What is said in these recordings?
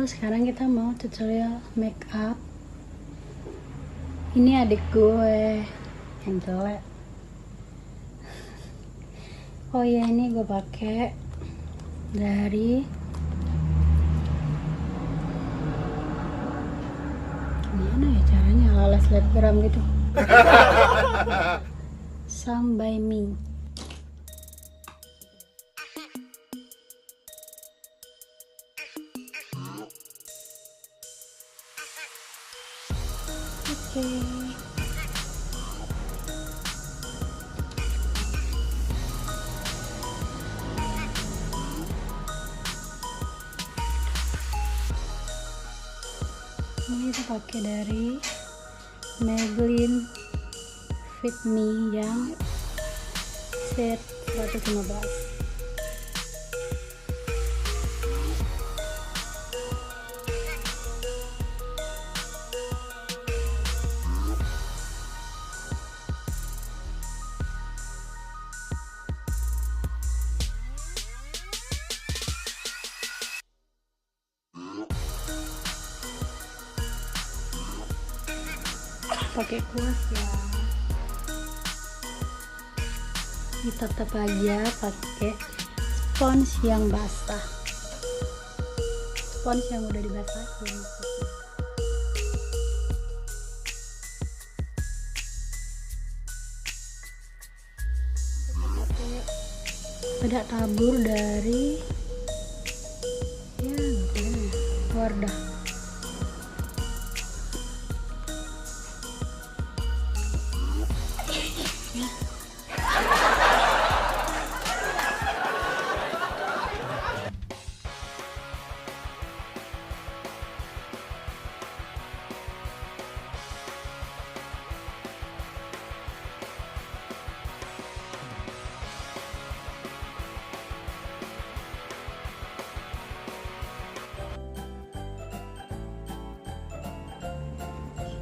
sekarang kita mau tutorial make up. Ini adik gue yang jelek. Oh ya, ini gue pakai dari gimana ya caranya, ala selebgram gitu. Some by me. Oke. Ini kita pakai dari Maybelline Fit Me yang set 115. Pakai kuas ya, tetap aja pakai spons yang basah, spons yang udah dibasahin. Ada tabur dari Wardah.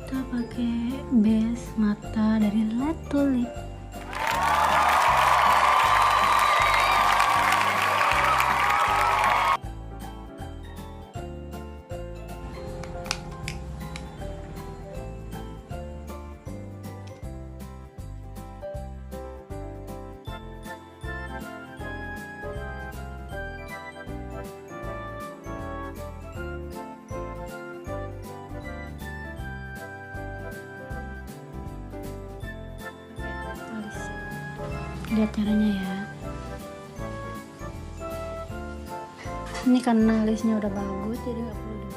Kita pakai base mata dari Tulip. Lihat caranya ya. Ini karena alisnya udah bagus, jadi nggak perlu di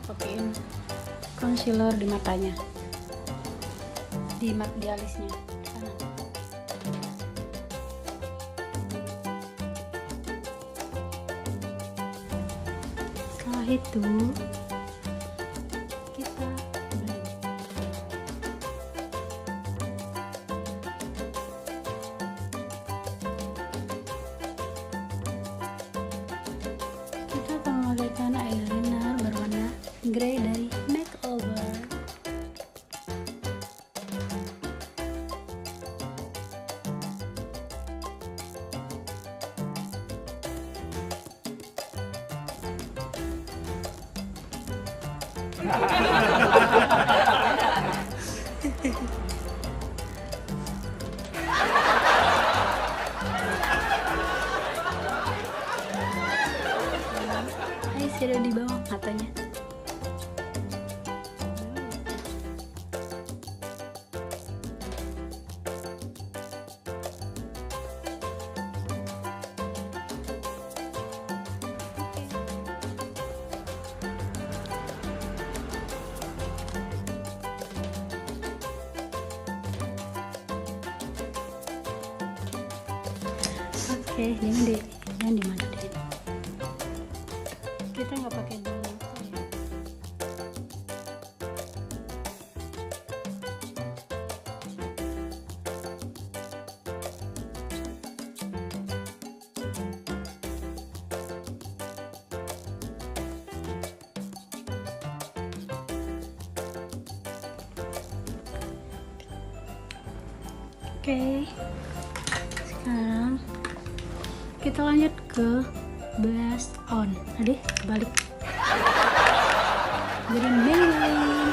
pakein concealer di matanya, di alisnya sana. Setelah itu kita akan menggunakan eyeliner berwarna grey dari makeover. Eyeshadow di bawah matanya. Oke, jangan dimatiin. Kita nggak pakai bulu mata ya. Oke, sekarang kita lanjut ke blast on. Tadi balik. Bling.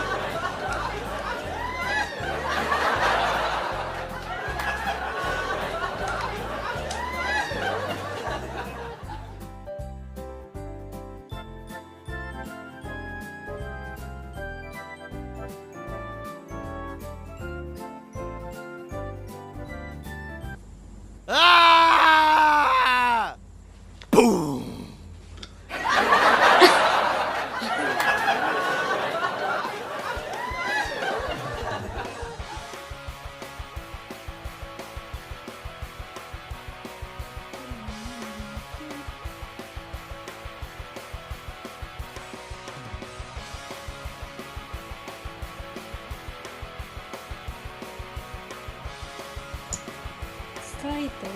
Ah! Boom! Setelah itu